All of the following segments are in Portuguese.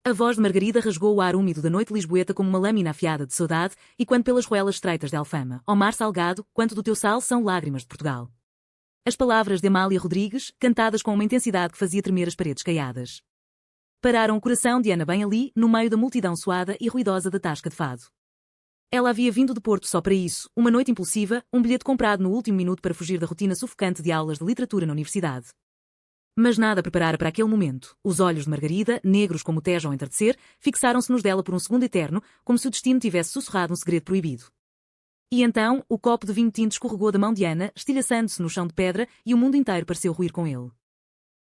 A voz de Margarida rasgou o ar úmido da noite lisboeta como uma lâmina afiada de saudade, e quando pelas ruelas estreitas de Alfama, ó mar salgado, quanto do teu sal são lágrimas de Portugal. As palavras de Amália Rodrigues, cantadas com uma intensidade que fazia tremer as paredes caiadas. Pararam o coração de Ana bem ali, no meio da multidão suada e ruidosa da tasca de fado. Ela havia vindo de Porto só para isso, uma noite impulsiva, um bilhete comprado no último minuto para fugir da rotina sufocante de aulas de literatura na universidade. Mas nada preparara para aquele momento. Os olhos de Margarida, negros como o Tejo ao entardecer, fixaram-se nos dela por um segundo eterno, como se o destino tivesse sussurrado um segredo proibido. E então, o copo de vinho tinto escorregou da mão de Ana, estilhaçando-se no chão de pedra, e o mundo inteiro pareceu ruir com ele.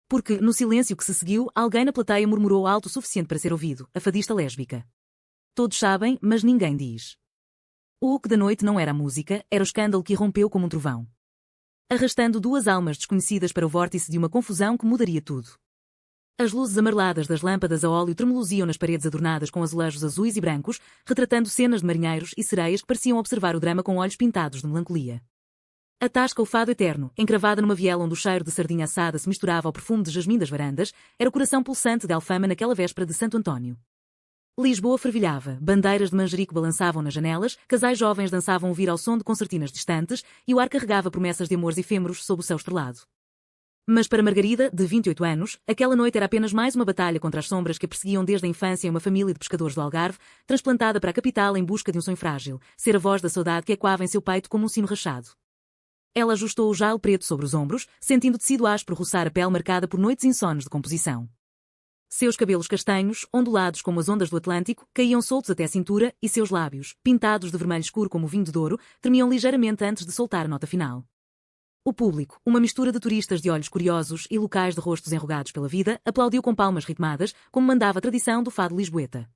Porque, no silêncio que se seguiu, alguém na plateia murmurou alto o suficiente para ser ouvido, a fadista lésbica. Todos sabem, mas ninguém diz. O que da noite não era a música, era o escândalo que irrompeu como um trovão. Arrastando duas almas desconhecidas para o vórtice de uma confusão que mudaria tudo. As luzes amareladas das lâmpadas a óleo tremeluziam nas paredes adornadas com azulejos azuis e brancos, retratando cenas de marinheiros e sereias que pareciam observar o drama com olhos pintados de melancolia. A tasca o fado eterno, encravada numa viela onde o cheiro de sardinha assada se misturava ao perfume de jasmim das varandas, era o coração pulsante de Alfama naquela véspera de Santo António. Lisboa fervilhava, bandeiras de manjerico balançavam nas janelas, casais jovens dançavam ouvir ao som de concertinas distantes, e o ar carregava promessas de amores efêmeros sob o céu estrelado. Mas para Margarida, de 28 anos, aquela noite era apenas mais uma batalha contra as sombras que a perseguiam desde a infância em uma família de pescadores do Algarve, transplantada para a capital em busca de um sonho frágil, ser a voz da saudade que ecoava em seu peito como um sino rachado. Ela ajustou o jale preto sobre os ombros, sentindo o tecido áspero roçar a pele marcada por noites insones de composição. Seus cabelos castanhos, ondulados como as ondas do Atlântico, caíam soltos até a cintura, e seus lábios, pintados de vermelho escuro como o vinho de Douro, tremiam ligeiramente antes de soltar a nota final. O público, uma mistura de turistas de olhos curiosos e locais de rostos enrugados pela vida, aplaudiu com palmas ritmadas, como mandava a tradição do fado lisboeta.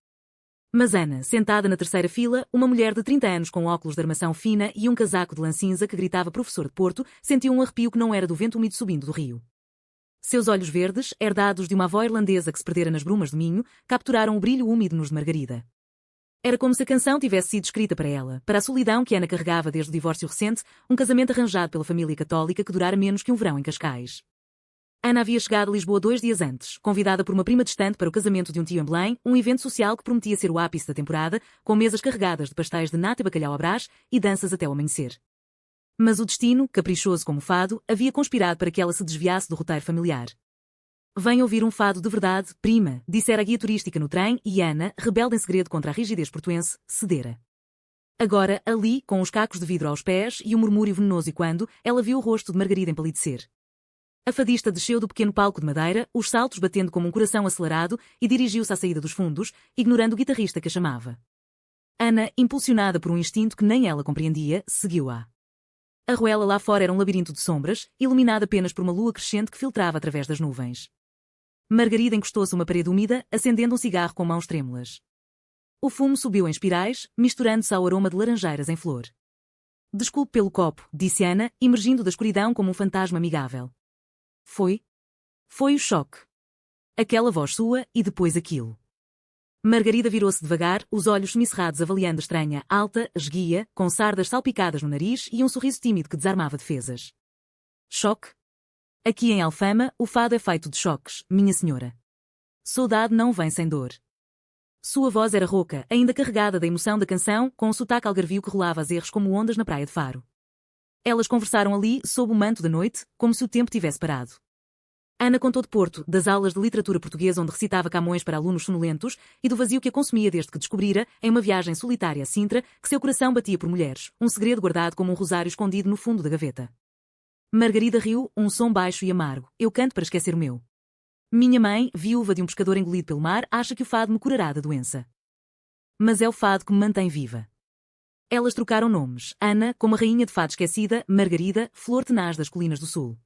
Mas Ana, sentada na terceira fila, uma mulher de 30 anos com óculos de armação fina e um casaco de lã cinza que gritava professor de Porto, sentiu um arrepio que não era do vento úmido subindo do rio. Seus olhos verdes, herdados de uma avó irlandesa que se perdera nas brumas do Minho, capturaram o brilho úmido nos de Margarida. Era como se a canção tivesse sido escrita para ela, para a solidão que Ana carregava desde o divórcio recente, um casamento arranjado pela família católica que durara menos que um verão em Cascais. Ana havia chegado a Lisboa 2 dias antes, convidada por uma prima distante para o casamento de um tio em Belém, um evento social que prometia ser o ápice da temporada, com mesas carregadas de pastéis de nata e bacalhau à brás e danças até o amanhecer. Mas o destino, caprichoso como o fado, havia conspirado para que ela se desviasse do roteiro familiar. Vem ouvir um fado de verdade, prima, dissera a guia turística no trem, e Ana, rebelde em segredo contra a rigidez portuense, cedera. Agora, ali, com os cacos de vidro aos pés e um murmúrio venenoso, e quando ela viu o rosto de Margarida empalidecer. A fadista desceu do pequeno palco de madeira, os saltos batendo como um coração acelerado, e dirigiu-se à saída dos fundos, ignorando o guitarrista que a chamava. Ana, impulsionada por um instinto que nem ela compreendia, seguiu-a. A ruela lá fora era um labirinto de sombras, iluminada apenas por uma lua crescente que filtrava através das nuvens. Margarida encostou-se a uma parede úmida, acendendo um cigarro com mãos trêmulas. O fumo subiu em espirais, misturando-se ao aroma de laranjeiras em flor. Desculpe pelo copo, disse Ana, emergindo da escuridão como um fantasma amigável. Foi o choque. Aquela voz sua e depois aquilo. Margarida virou-se devagar, os olhos semicerrados avaliando a estranha, alta, esguia, com sardas salpicadas no nariz e um sorriso tímido que desarmava defesas. Choque? Aqui em Alfama, o fado é feito de choques, minha senhora. Saudade não vem sem dor. Sua voz era rouca, ainda carregada da emoção da canção, com um sotaque algarvio que rolava as erros como ondas na praia de Faro. Elas conversaram ali, sob o manto da noite, como se o tempo tivesse parado. Ana contou de Porto, das aulas de literatura portuguesa onde recitava Camões para alunos sonolentos e do vazio que a consumia desde que descobrira, em uma viagem solitária a Sintra, que seu coração batia por mulheres, um segredo guardado como um rosário escondido no fundo da gaveta. Margarida riu, um som baixo e amargo. Eu canto para esquecer o meu. Minha mãe, viúva de um pescador engolido pelo mar, acha que o fado me curará da doença. Mas é o fado que me mantém viva. Elas trocaram nomes, Ana, como a rainha de fado esquecida, Margarida, flor tenaz das colinas do sul.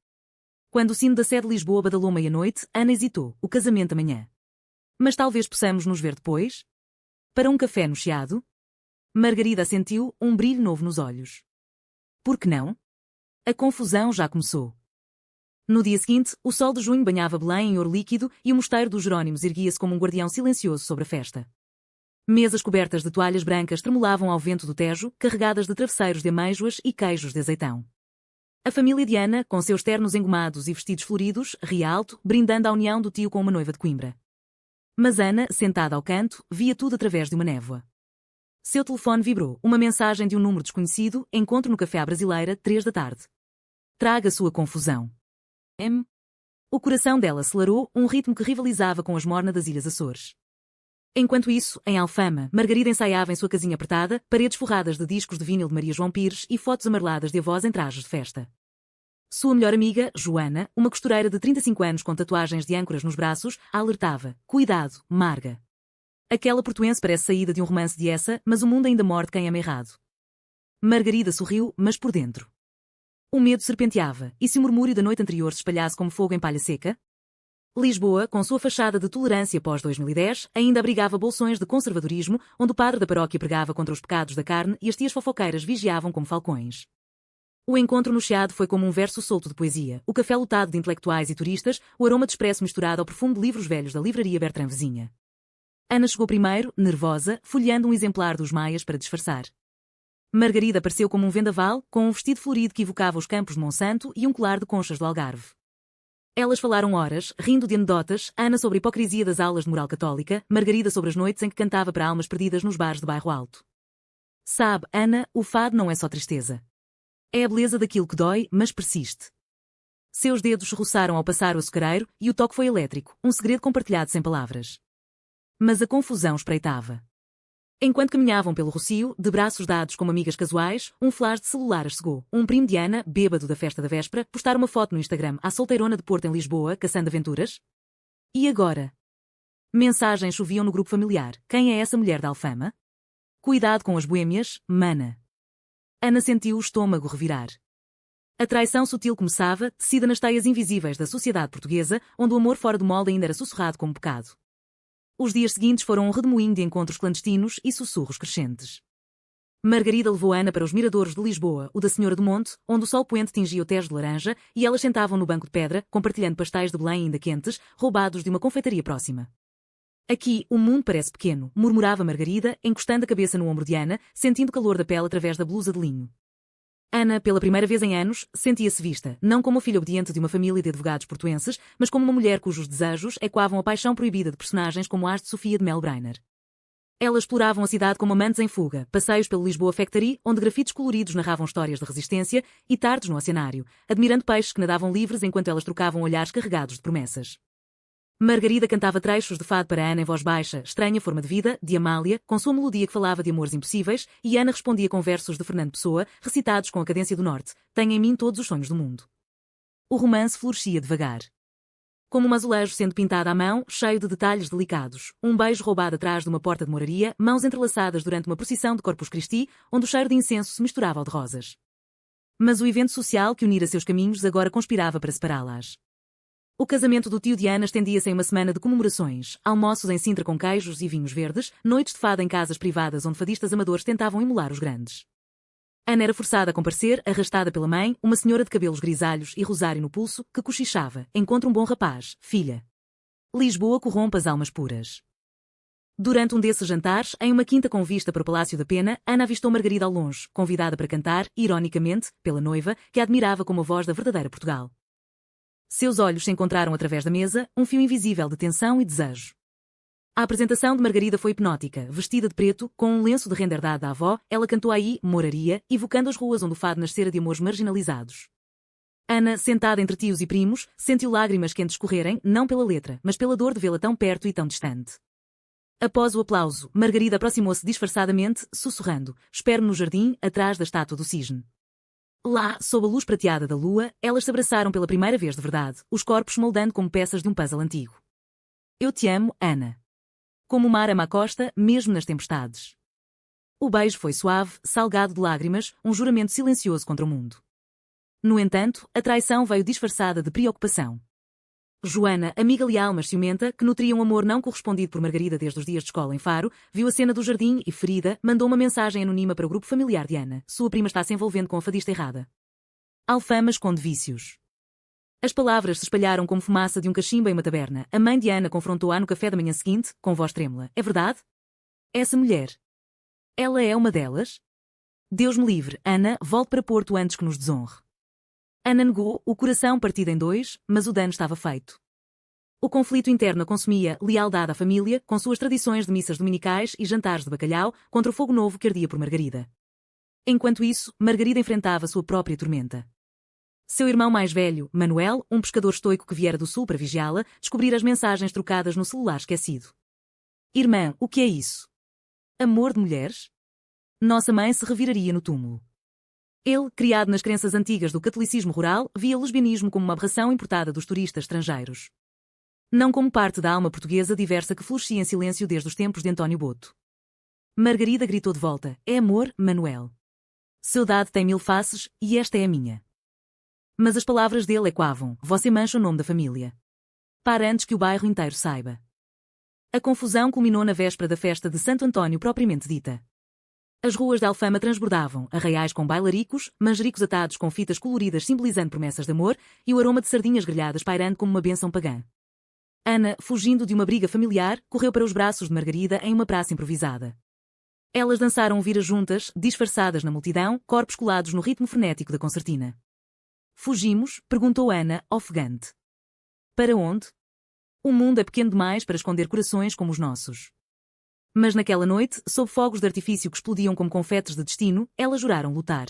Quando o sino da sede de Lisboa badalou meia-noite, Ana hesitou, o casamento amanhã. Mas talvez possamos nos ver depois? Para um café no Chiado? Margarida assentiu, um brilho novo nos olhos. Por que não? A confusão já começou. No dia seguinte, o sol de junho banhava Belém em ouro líquido e o mosteiro dos Jerónimos erguia-se como um guardião silencioso sobre a festa. Mesas cobertas de toalhas brancas tremulavam ao vento do Tejo, carregadas de travesseiros de amêijoas e queijos de azeitão. A família de Ana, com seus ternos engomados e vestidos floridos, ria alto, brindando a união do tio com uma noiva de Coimbra. Mas Ana, sentada ao canto, via tudo através de uma névoa. Seu telefone vibrou, uma mensagem de um número desconhecido, encontro no Café à Brasileira, 3 da tarde. Traga sua confusão. O coração dela acelerou, um ritmo que rivalizava com as mornas das Ilhas Açores. Enquanto isso, em Alfama, Margarida ensaiava em sua casinha apertada, paredes forradas de discos de vinil de Maria João Pires e fotos amareladas de avós em trajes de festa. Sua melhor amiga, Joana, uma costureira de 35 anos com tatuagens de âncoras nos braços, a alertava: cuidado, Marga. Aquela portuense parece saída de um romance de essa, mas o mundo ainda morde quem ama errado. Margarida sorriu, mas por dentro. O medo serpenteava, e se o murmúrio da noite anterior se espalhasse como fogo em palha seca? Lisboa, com sua fachada de tolerância pós-2010, ainda abrigava bolsões de conservadorismo, onde o padre da paróquia pregava contra os pecados da carne e as tias fofoqueiras vigiavam como falcões. O encontro no Chiado foi como um verso solto de poesia, o café lotado de intelectuais e turistas, o aroma de expresso misturado ao perfume de livros velhos da livraria Bertrand vizinha. Ana chegou primeiro, nervosa, folheando um exemplar dos Maias para disfarçar. Margarida apareceu como um vendaval, com um vestido florido que evocava os campos de Monsanto e um colar de conchas do Algarve. Elas falaram horas, rindo de anedotas, Ana sobre a hipocrisia das aulas de moral católica, Margarida sobre as noites em que cantava para almas perdidas nos bares de Bairro Alto. Sabe, Ana, o fado não é só tristeza. É a beleza daquilo que dói, mas persiste. Seus dedos roçaram ao passar o açucareiro e o toque foi elétrico, um segredo compartilhado sem palavras. Mas a confusão espreitava. Enquanto caminhavam pelo Rocio, de braços dados como amigas casuais, um flash de celular as cegou. Um primo de Ana, bêbado da festa da véspera, postar uma foto no Instagram à solteirona de Porto em Lisboa, caçando aventuras? E agora? Mensagens choviam no grupo familiar. Quem é essa mulher da Alfama? Cuidado com as boêmias, mana. Ana sentiu o estômago revirar. A traição sutil começava, tecida nas teias invisíveis da sociedade portuguesa, onde o amor fora do molde ainda era sussurrado como pecado. Os dias seguintes foram um redemoinho de encontros clandestinos e sussurros crescentes. Margarida levou Ana para os miradouros de Lisboa, o da Senhora do Monte, onde o sol poente tingia o tejo de laranja, e elas sentavam no banco de pedra, compartilhando pastéis de Belém ainda quentes, roubados de uma confeitaria próxima. Aqui, o mundo parece pequeno, murmurava Margarida, encostando a cabeça no ombro de Ana, sentindo o calor da pele através da blusa de linho. Ana, pela primeira vez em anos, sentia-se vista, não como a filha obediente de uma família de advogados portuenses, mas como uma mulher cujos desejos ecoavam a paixão proibida de personagens como as de Sofia de Melbrenner. Elas exploravam a cidade como amantes em fuga, passeios pelo Lisboa Factory, onde grafites coloridos narravam histórias de resistência, e tardes no oceanário, admirando peixes que nadavam livres enquanto elas trocavam olhares carregados de promessas. Margarida cantava trechos de fado para Ana em voz baixa, Estranha Forma de Vida, de Amália, com sua melodia que falava de amores impossíveis, e Ana respondia com versos de Fernando Pessoa, recitados com a cadência do norte, Tenho em mim todos os sonhos do mundo. O romance florescia devagar. Como um azulejo sendo pintado à mão, cheio de detalhes delicados, um beijo roubado atrás de uma porta de moraria, mãos entrelaçadas durante uma procissão de Corpus Christi, onde o cheiro de incenso se misturava ao de rosas. Mas o evento social que unira seus caminhos agora conspirava para separá-las. O casamento do tio de Ana estendia-se em uma semana de comemorações, almoços em Sintra com queijos e vinhos verdes, noites de fado em casas privadas onde fadistas amadores tentavam emular os grandes. Ana era forçada a comparecer, arrastada pela mãe, uma senhora de cabelos grisalhos e rosário no pulso, que cochichava: Encontra um bom rapaz, filha. Lisboa corrompe as almas puras. Durante um desses jantares, em uma quinta com vista para o Palácio da Pena, Ana avistou Margarida ao longe, convidada para cantar, ironicamente, pela noiva, que a admirava como a voz da verdadeira Portugal. Seus olhos se encontraram através da mesa, um fio invisível de tensão e desejo. A apresentação de Margarida foi hipnótica. Vestida de preto, com um lenço de renda herdado da avó, ela cantou aí Moraria, evocando as ruas onde o fado nascera de amores marginalizados. Ana, sentada entre tios e primos, sentiu lágrimas quentes escorrerem, não pela letra, mas pela dor de vê-la tão perto e tão distante. Após o aplauso, Margarida aproximou-se disfarçadamente, sussurrando: Espero-me no jardim, atrás da estátua do cisne. Lá, sob a luz prateada da lua, elas se abraçaram pela primeira vez de verdade, os corpos moldando como peças de um puzzle antigo. Eu te amo, Ana. Como o mar ama a costa, mesmo nas tempestades. O beijo foi suave, salgado de lágrimas, um juramento silencioso contra o mundo. No entanto, a traição veio disfarçada de preocupação. Joana, amiga leal mas ciumenta, que nutria um amor não correspondido por Margarida desde os dias de escola em Faro, viu a cena do jardim e, ferida, mandou uma mensagem anónima para o grupo familiar de Ana. Sua prima está se envolvendo com a fadista errada. Alfama esconde vícios. As palavras se espalharam como fumaça de um cachimbo em uma taberna. A mãe de Ana confrontou-a no café da manhã seguinte, com voz trêmula. É verdade? Essa mulher. Ela é uma delas? Deus me livre, Ana, volte para Porto antes que nos desonre. Ana negou, o coração partido em dois, mas o dano estava feito. O conflito interno a consumia lealdade à família, com suas tradições de missas dominicais e jantares de bacalhau, contra o fogo novo que ardia por Margarida. Enquanto isso, Margarida enfrentava sua própria tormenta. Seu irmão mais velho, Manuel, um pescador estoico que viera do sul para vigiá-la, descobrira as mensagens trocadas no celular esquecido. Irmã, o que é isso? Amor de mulheres? Nossa mãe se reviraria no túmulo. Ele, criado nas crenças antigas do catolicismo rural, via o lesbianismo como uma aberração importada dos turistas estrangeiros. Não como parte da alma portuguesa diversa que florescia em silêncio desde os tempos de António Boto. Margarida gritou de volta: é amor, Manuel. Saudade tem 1000 faces, e esta é a minha. Mas as palavras dele ecoavam: você mancha o nome da família. Para antes que o bairro inteiro saiba. A confusão culminou na véspera da festa de Santo António propriamente dita. As ruas de Alfama transbordavam, arraiais com bailaricos, manjericos atados com fitas coloridas simbolizando promessas de amor, e o aroma de sardinhas grelhadas pairando como uma bênção pagã. Ana, fugindo de uma briga familiar, correu para os braços de Margarida em uma praça improvisada. Elas dançaram vira juntas, disfarçadas na multidão, corpos colados no ritmo frenético da concertina. Fugimos? Perguntou Ana, ofegante. Para onde? O mundo é pequeno demais para esconder corações como os nossos. Mas naquela noite, sob fogos de artifício que explodiam como confetes de destino, elas juraram lutar.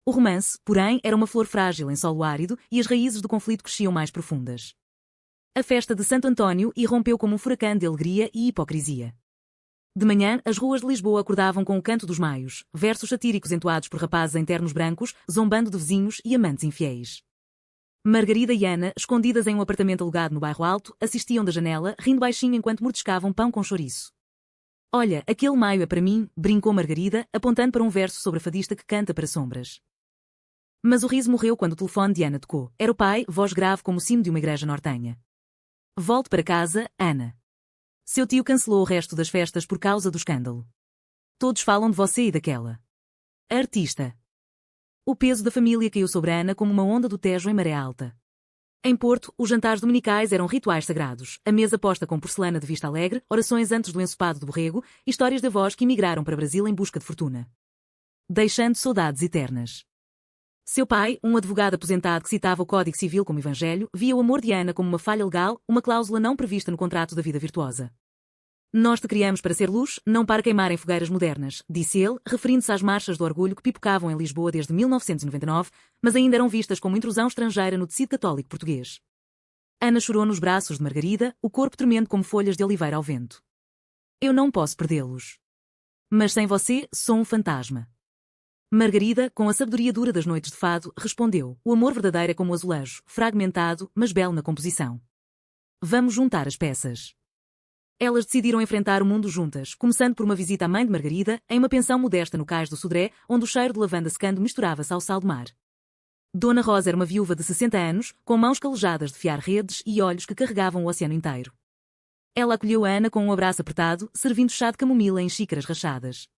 O romance, porém, era uma flor frágil em solo árido e as raízes do conflito cresciam mais profundas. A festa de Santo António irrompeu como um furacão de alegria e hipocrisia. De manhã, as ruas de Lisboa acordavam com o canto dos maios, versos satíricos entoados por rapazes em ternos brancos, zombando de vizinhos e amantes infiéis. Margarida e Ana, escondidas em um apartamento alugado no bairro Alto, assistiam da janela, rindo baixinho enquanto mordiscavam pão com chouriço. Olha, aquele maio é para mim, brincou Margarida, apontando para um verso sobre a fadista que canta para sombras. Mas o riso morreu quando o telefone de Ana tocou. Era o pai, voz grave como o sino de uma igreja nortenha. Volte para casa, Ana. Seu tio cancelou o resto das festas por causa do escândalo. Todos falam de você e daquela artista. O peso da família caiu sobre Ana como uma onda do Tejo em maré alta. Em Porto, os jantares dominicais eram rituais sagrados, a mesa posta com porcelana de Vista Alegre, orações antes do ensopado do borrego, histórias de avós que emigraram para Brasil em busca de fortuna. Deixando saudades eternas. Seu pai, um advogado aposentado que citava o Código Civil como evangelho, via o amor de Ana como uma falha legal, uma cláusula não prevista no contrato da vida virtuosa. Nós te criamos para ser luz, não para queimar em fogueiras modernas, disse ele, referindo-se às marchas do orgulho que pipocavam em Lisboa desde 1999, mas ainda eram vistas como intrusão estrangeira no tecido católico português. Ana chorou nos braços de Margarida, o corpo tremendo como folhas de oliveira ao vento. Eu não posso perdê-los. Mas sem você, sou um fantasma. Margarida, com a sabedoria dura das noites de fado, respondeu: o amor verdadeiro é como o azulejo, fragmentado, mas belo na composição. Vamos juntar as peças. Elas decidiram enfrentar o mundo juntas, começando por uma visita à mãe de Margarida, em uma pensão modesta no cais do Sodré, onde o cheiro de lavanda secando misturava-se ao sal do mar. Dona Rosa era uma viúva de 60 anos, com mãos calejadas de fiar redes e olhos que carregavam o oceano inteiro. Ela acolheu a Ana com um abraço apertado, servindo chá de camomila em xícaras rachadas.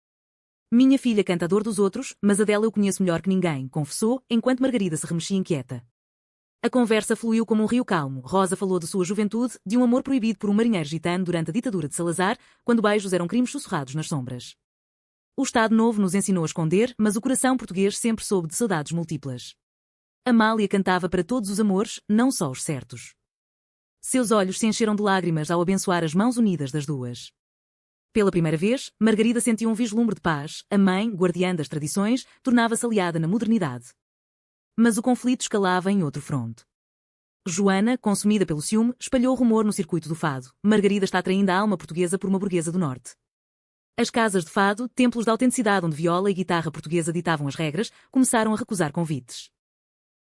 Minha filha canta a dor dos outros, mas a dela eu conheço melhor que ninguém, confessou, enquanto Margarida se remexia inquieta. A conversa fluiu como um rio calmo. Rosa falou de sua juventude, de um amor proibido por um marinheiro gitano durante a ditadura de Salazar, quando beijos eram crimes sussurrados nas sombras. O Estado Novo nos ensinou a esconder, mas o coração português sempre soube de saudades múltiplas. Amália cantava para todos os amores, não só os certos. Seus olhos se encheram de lágrimas ao abençoar as mãos unidas das duas. Pela primeira vez, Margarida sentiu um vislumbre de paz. A mãe, guardiã das tradições, tornava-se aliada na modernidade. Mas o conflito escalava em outro fronte. Joana, consumida pelo ciúme, espalhou o rumor no circuito do fado. Margarida está traindo a alma portuguesa por uma burguesa do norte. As casas de fado, templos de autenticidade onde viola e guitarra portuguesa ditavam as regras, começaram a recusar convites.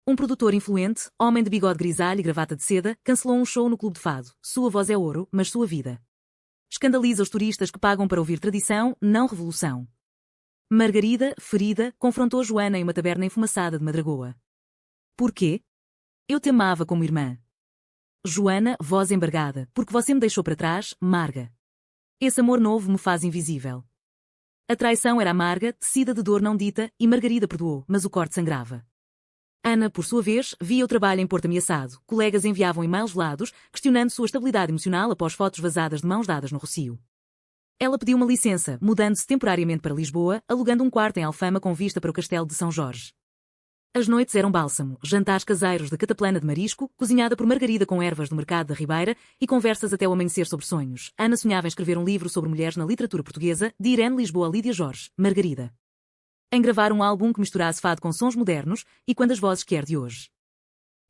Um produtor influente, homem de bigode grisalho e gravata de seda, cancelou um show no clube de fado. Sua voz é ouro, mas sua vida escandaliza os turistas que pagam para ouvir tradição, não revolução. Margarida, ferida, confrontou Joana em uma taberna enfumaçada de Madragoa. Porquê? Eu te amava como irmã. Joana, voz embargada, porque você me deixou para trás, Marga. Esse amor novo me faz invisível. A traição era amarga, tecida de dor não dita, e Margarida perdoou, mas o corte sangrava. Ana, por sua vez, via o trabalho em Porto ameaçado. Colegas enviavam e-mails gelados, questionando sua estabilidade emocional após fotos vazadas de mãos dadas no Rossio. Ela pediu uma licença, mudando-se temporariamente para Lisboa, alugando um quarto em Alfama com vista para o castelo de São Jorge. As noites eram bálsamo, jantares caseiros de cataplana de marisco, cozinhada por Margarida com ervas do mercado da Ribeira e conversas até o amanhecer sobre sonhos. Ana sonhava em escrever um livro sobre mulheres na literatura portuguesa, de Irene Lisboa a Lídia Jorge, Margarida. Em gravar um álbum que misturasse fado com sons modernos e quando as vozes que er de hoje.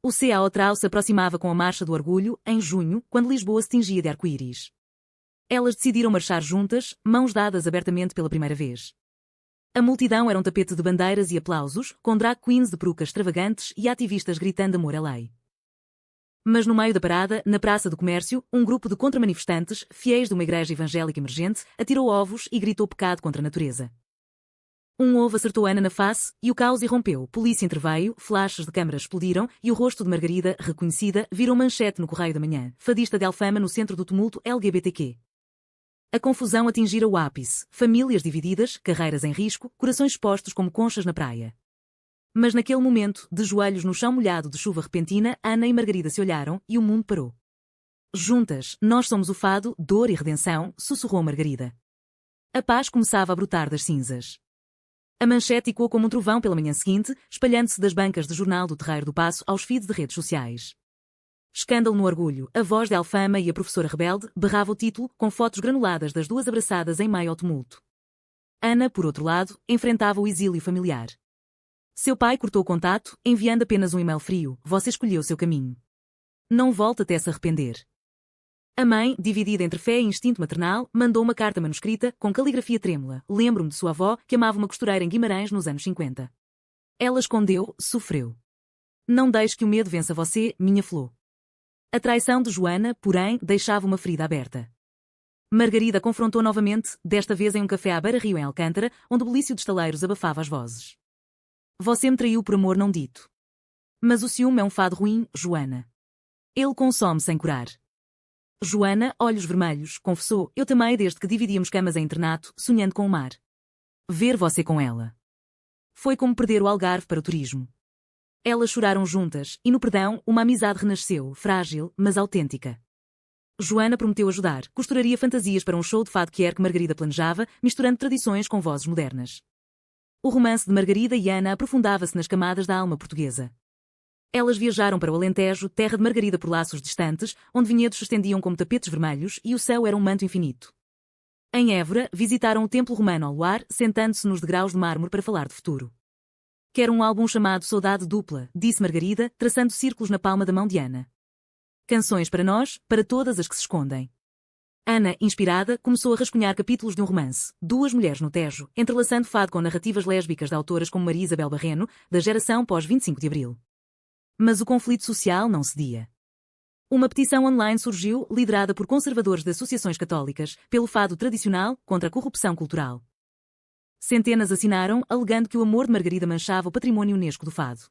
O CA Trau se aproximava com a Marcha do Orgulho, em junho, quando Lisboa se tingia de arco-íris. Elas decidiram marchar juntas, mãos dadas abertamente pela primeira vez. A multidão era um tapete de bandeiras e aplausos, com drag queens de perucas extravagantes e ativistas gritando amor é lei. Mas no meio da parada, na Praça do Comércio, um grupo de contramanifestantes, fiéis de uma igreja evangélica emergente, atirou ovos e gritou pecado contra a natureza. Um ovo acertou Ana na face e o caos irrompeu. Polícia interveio, flashes de câmaras explodiram e o rosto de Margarida, reconhecida, virou manchete no Correio da Manhã. Fadista de Alfama no centro do tumulto LGBTQ. A confusão atingira o ápice, famílias divididas, carreiras em risco, corações expostos como conchas na praia. Mas naquele momento, de joelhos no chão molhado de chuva repentina, Ana e Margarida se olharam e o mundo parou. Juntas, nós somos o fado, dor e redenção, sussurrou Margarida. A paz começava a brotar das cinzas. A manchete ecoou como um trovão pela manhã seguinte, espalhando-se das bancas de jornal do Terreiro do Paço aos feeds de redes sociais. Escândalo no Orgulho, a voz de Alfama e a professora rebelde berrava o título, com fotos granuladas das duas abraçadas em meio ao tumulto. Ana, por outro lado, enfrentava o exílio familiar. Seu pai cortou o contato, enviando apenas um e-mail frio: você escolheu seu caminho. Não volte até se arrepender. A mãe, dividida entre fé e instinto maternal, mandou uma carta manuscrita, com caligrafia trêmula. Lembro-me de sua avó, que amava uma costureira em Guimarães nos anos 50. Ela escondeu, sofreu. Não deixe que o medo vença você, minha flor. A traição de Joana, porém, deixava uma ferida aberta. Margarida confrontou novamente, desta vez em um café à beira-rio em Alcântara, onde o bulício de estaleiros abafava as vozes. Você me traiu por amor não dito. Mas o ciúme é um fado ruim, Joana. Ele consome sem curar. Joana, olhos vermelhos, confessou: eu também desde que dividíamos camas em internato, sonhando com o mar. Ver você com ela. Foi como perder o Algarve para o turismo. Elas choraram juntas, e no perdão, uma amizade renasceu, frágil, mas autêntica. Joana prometeu ajudar, costuraria fantasias para um show de fado que Margarida planejava, misturando tradições com vozes modernas. O romance de Margarida e Ana aprofundava-se nas camadas da alma portuguesa. Elas viajaram para o Alentejo, terra de Margarida por laços distantes, onde vinhedos se estendiam como tapetes vermelhos e o céu era um manto infinito. Em Évora, visitaram o templo romano ao luar, sentando-se nos degraus de mármore para falar de futuro. Quero um álbum chamado Saudade Dupla, disse Margarida, traçando círculos na palma da mão de Ana. Canções para nós, para todas as que se escondem. Ana, inspirada, começou a rascunhar capítulos de um romance, Duas Mulheres no Tejo, entrelaçando fado com narrativas lésbicas de autoras como Maria Isabel Barreno, da geração pós-25 de Abril. Mas o conflito social não cedia. Uma petição online surgiu, liderada por conservadores de associações católicas, pelo fado tradicional, contra a corrupção cultural. Centenas assinaram, alegando que o amor de Margarida manchava o património UNESCO do fado.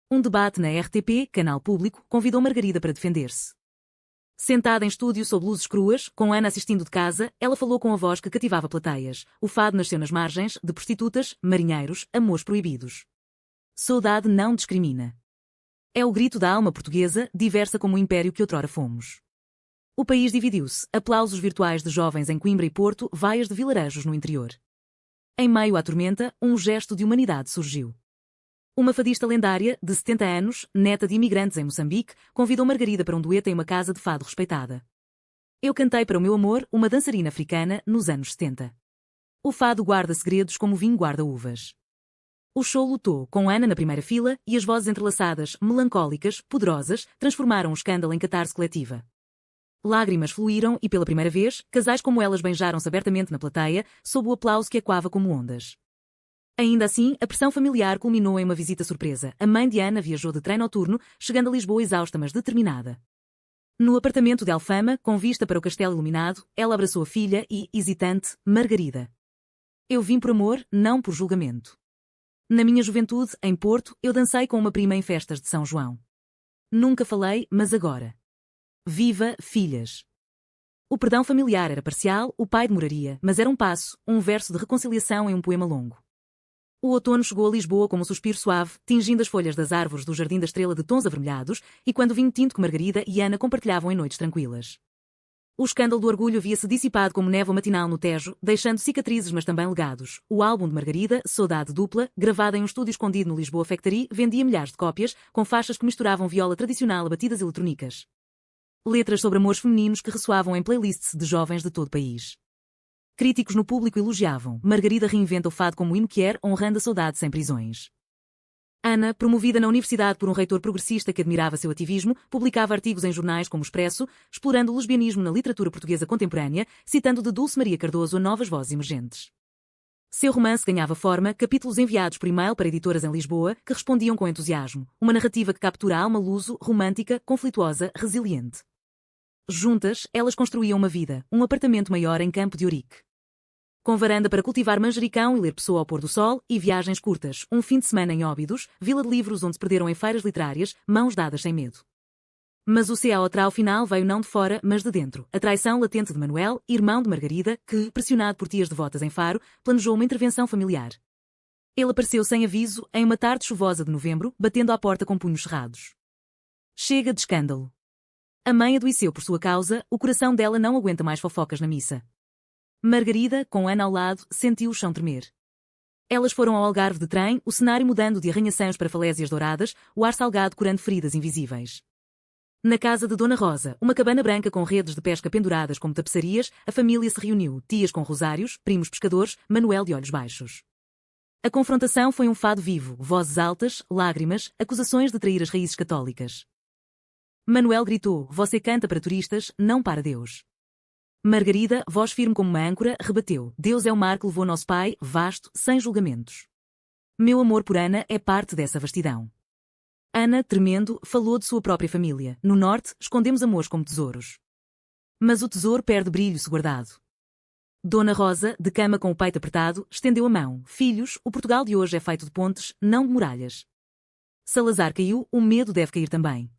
Um debate na RTP, canal público, convidou Margarida para defender-se. Sentada em estúdio sob luzes cruas, com Ana assistindo de casa, ela falou com a voz que cativava plateias. O fado nasceu nas margens, de prostitutas, marinheiros, amores proibidos. Saudade não discrimina. É o grito da alma portuguesa, diversa como o império que outrora fomos. O país dividiu-se, aplausos virtuais de jovens em Coimbra e Porto, vaias de vilarejos no interior. Em meio à tormenta, um gesto de humanidade surgiu. Uma fadista lendária, de 70 anos, neta de imigrantes em Moçambique, convidou Margarida para um dueto em uma casa de fado respeitada. Eu cantei para o meu amor, uma dançarina africana, nos anos 70. O fado guarda segredos como o vinho guarda uvas. O show lutou, com Ana na primeira fila, e as vozes entrelaçadas, melancólicas, poderosas, transformaram o escândalo em catarse coletiva. Lágrimas fluíram e, pela primeira vez, casais como elas beijaram-se abertamente na plateia, sob o aplauso que ecoava como ondas. Ainda assim, a pressão familiar culminou em uma visita surpresa. A mãe de Ana viajou de trem noturno, chegando a Lisboa exausta mas determinada. No apartamento de Alfama, com vista para o castelo iluminado, ela abraçou a filha e, hesitante, Margarida. Eu vim por amor, não por julgamento. Na minha juventude, em Porto, eu dancei com uma prima em festas de São João. Nunca falei, mas agora. Viva, filhas! O perdão familiar era parcial, o pai demoraria, mas era um passo, um verso de reconciliação em um poema longo. O outono chegou a Lisboa como um suspiro suave, tingindo as folhas das árvores do Jardim da Estrela de tons avermelhados, e quando o vinho tinto que Margarida e Ana compartilhavam em noites tranquilas. O escândalo do orgulho havia-se dissipado como névoa matinal no Tejo, deixando cicatrizes mas também legados. O álbum de Margarida, Saudade Dupla, gravado em um estúdio escondido no Lisboa Factory, vendia milhares de cópias, com faixas que misturavam viola tradicional a batidas eletrónicas. Letras sobre amores femininos que ressoavam em playlists de jovens de todo o país. Críticos no público elogiavam. Margarida reinventa o fado como hino que era, honrando a saudade sem prisões. Ana, promovida na universidade por um reitor progressista que admirava seu ativismo, publicava artigos em jornais como o Expresso, explorando o lesbianismo na literatura portuguesa contemporânea, citando de Dulce Maria Cardoso a novas vozes emergentes. Seu romance ganhava forma, capítulos enviados por e-mail para editoras em Lisboa, que respondiam com entusiasmo. Uma narrativa que captura a alma luso, romântica, conflituosa, resiliente. Juntas, elas construíam uma vida, um apartamento maior em Campo de Ourique. Com varanda para cultivar manjericão e ler Pessoa ao pôr do sol, e viagens curtas, um fim de semana em Óbidos, vila de livros onde se perderam em feiras literárias, mãos dadas sem medo. Mas o CA ao final veio não de fora, mas de dentro. A traição latente de Manuel, irmão de Margarida, que, pressionado por tias devotas em Faro, planejou uma intervenção familiar. Ele apareceu sem aviso, em uma tarde chuvosa de novembro, batendo à porta com punhos cerrados. Chega de escândalo. A mãe adoeceu por sua causa, o coração dela não aguenta mais fofocas na missa. Margarida, com Ana ao lado, sentiu o chão tremer. Elas foram ao Algarve de trem, o cenário mudando de arranha-céus para falésias douradas, o ar salgado curando feridas invisíveis. Na casa de Dona Rosa, uma cabana branca com redes de pesca penduradas como tapeçarias, a família se reuniu, tias com rosários, primos pescadores, Manuel de olhos baixos. A confrontação foi um fado vivo, vozes altas, lágrimas, acusações de trair as raízes católicas. Manuel gritou, você canta para turistas, não para Deus. Margarida, voz firme como uma âncora, rebateu, Deus é o mar que levou nosso pai, vasto, sem julgamentos. Meu amor por Ana é parte dessa vastidão. Ana, tremendo, falou de sua própria família. No norte, escondemos amores como tesouros. Mas o tesouro perde brilho se guardado. Dona Rosa, de cama com o peito apertado, estendeu a mão. Filhos, o Portugal de hoje é feito de pontes, não de muralhas. Salazar caiu, o medo deve cair também.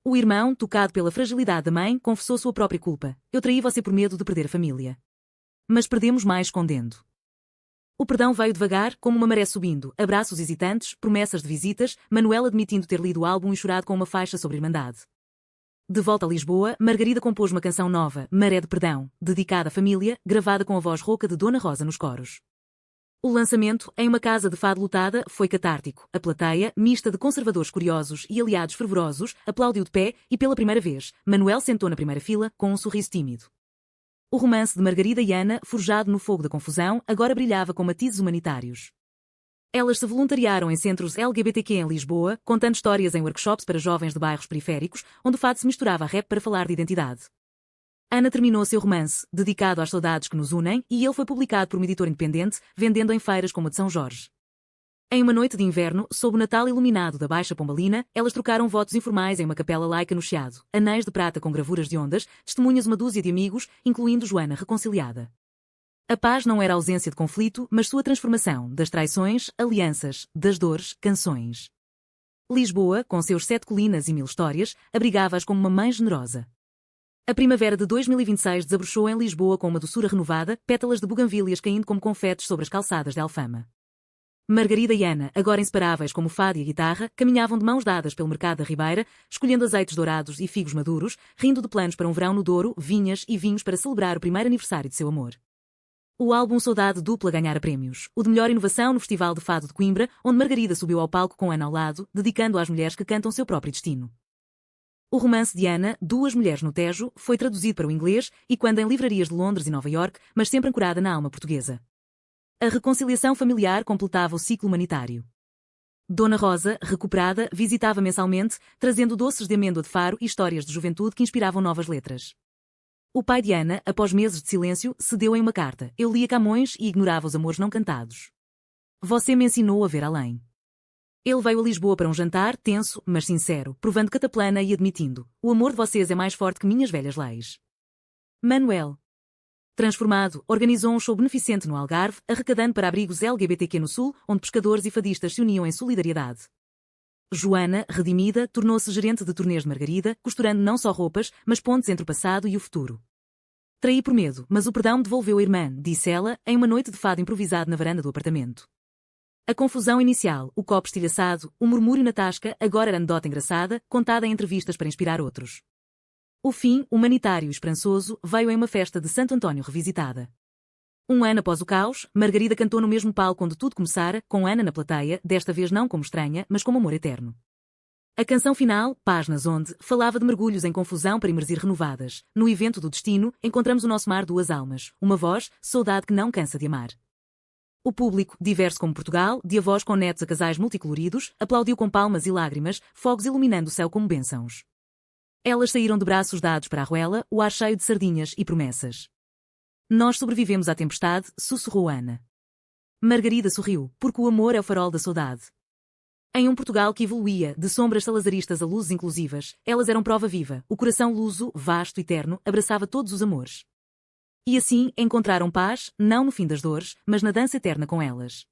O irmão, tocado pela fragilidade da mãe, confessou sua própria culpa. Eu traí você por medo de perder a família. Mas perdemos mais escondendo. O perdão veio devagar, como uma maré subindo, abraços hesitantes, promessas de visitas, Manuel admitindo ter lido o álbum e chorado com uma faixa sobre Irmandade. De volta a Lisboa, Margarida compôs uma canção nova, Maré de Perdão, dedicada à família, gravada com a voz rouca de Dona Rosa nos coros. O lançamento, em uma casa de fado lotada, foi catártico. A plateia, mista de conservadores curiosos e aliados fervorosos, aplaudiu de pé e, pela primeira vez, Manuel sentou na primeira fila, com um sorriso tímido. O romance de Margarida e Ana, forjado no fogo da confusão, agora brilhava com matizes humanitários. Elas se voluntariaram em centros LGBTQ em Lisboa, contando histórias em workshops para jovens de bairros periféricos, onde o fado se misturava a rap para falar de identidade. Ana terminou seu romance, dedicado às saudades que nos unem, e ele foi publicado por uma editora independente, vendendo em feiras como a de São Jorge. Em uma noite de inverno, sob o Natal iluminado da Baixa Pombalina, elas trocaram votos informais em uma capela laica no Chiado, anéis de prata com gravuras de ondas, testemunhas uma dúzia de amigos, incluindo Joana reconciliada. A paz não era ausência de conflito, mas sua transformação, das traições, alianças, das dores, canções. Lisboa, com seus 7 colinas e 1000 histórias, abrigava-as como uma mãe generosa. A primavera de 2026 desabrochou em Lisboa com uma doçura renovada, pétalas de buganvílias caindo como confetes sobre as calçadas de Alfama. Margarida e Ana, agora inseparáveis como o fado e a guitarra, caminhavam de mãos dadas pelo mercado da Ribeira, escolhendo azeites dourados e figos maduros, rindo de planos para um verão no Douro, vinhas e vinhos para celebrar o primeiro aniversário de seu amor. O álbum Saudade Dupla ganhara prémios. O de melhor inovação no Festival de Fado de Coimbra, onde Margarida subiu ao palco com Ana ao lado, dedicando às mulheres que cantam seu próprio destino. O romance de Ana, Duas Mulheres no Tejo, foi traduzido para o inglês e quando em livrarias de Londres e Nova Iorque, mas sempre ancorada na alma portuguesa. A reconciliação familiar completava o ciclo humanitário. Dona Rosa, recuperada, visitava mensalmente, trazendo doces de amêndoa de Faro e histórias de juventude que inspiravam novas letras. O pai de Ana, após meses de silêncio, cedeu em uma carta. Eu lia Camões e ignorava os amores não cantados. Você me ensinou a ver além. Ele veio a Lisboa para um jantar, tenso, mas sincero, provando cataplana e admitindo: o amor de vocês é mais forte que minhas velhas leis. Manuel. Transformado, organizou um show beneficente no Algarve, arrecadando para abrigos LGBTQ no Sul, onde pescadores e fadistas se uniam em solidariedade. Joana, redimida, tornou-se gerente de turnês de Margarida, costurando não só roupas, mas pontes entre o passado e o futuro. Traí por medo, mas o perdão me devolveu a irmã, disse ela, em uma noite de fado improvisado na varanda do apartamento. A confusão inicial, o copo estilhaçado, o murmúrio na tasca, agora era anedota engraçada, contada em entrevistas para inspirar outros. O fim, humanitário e esperançoso, veio em uma festa de Santo António revisitada. Um ano após o caos, Margarida cantou no mesmo palco onde tudo começara, com Ana na plateia, desta vez não como estranha, mas como amor eterno. A canção final, Paz nas Onde, falava de mergulhos em confusão para emergir renovadas. No evento do destino, encontramos o nosso mar duas almas, uma voz, saudade que não cansa de amar. O público, diverso como Portugal, de avós com netos a casais multicoloridos, aplaudiu com palmas e lágrimas, fogos iluminando o céu como bênçãos. Elas saíram de braços dados para a arruela, o ar cheio de sardinhas e promessas. Nós sobrevivemos à tempestade, sussurrou Ana. Margarida sorriu, porque o amor é o farol da saudade. Em um Portugal que evoluía, de sombras salazaristas a luzes inclusivas, elas eram prova viva, o coração luso, vasto e terno, abraçava todos os amores. E assim, encontraram paz, não no fim das dores, mas na dança eterna com elas.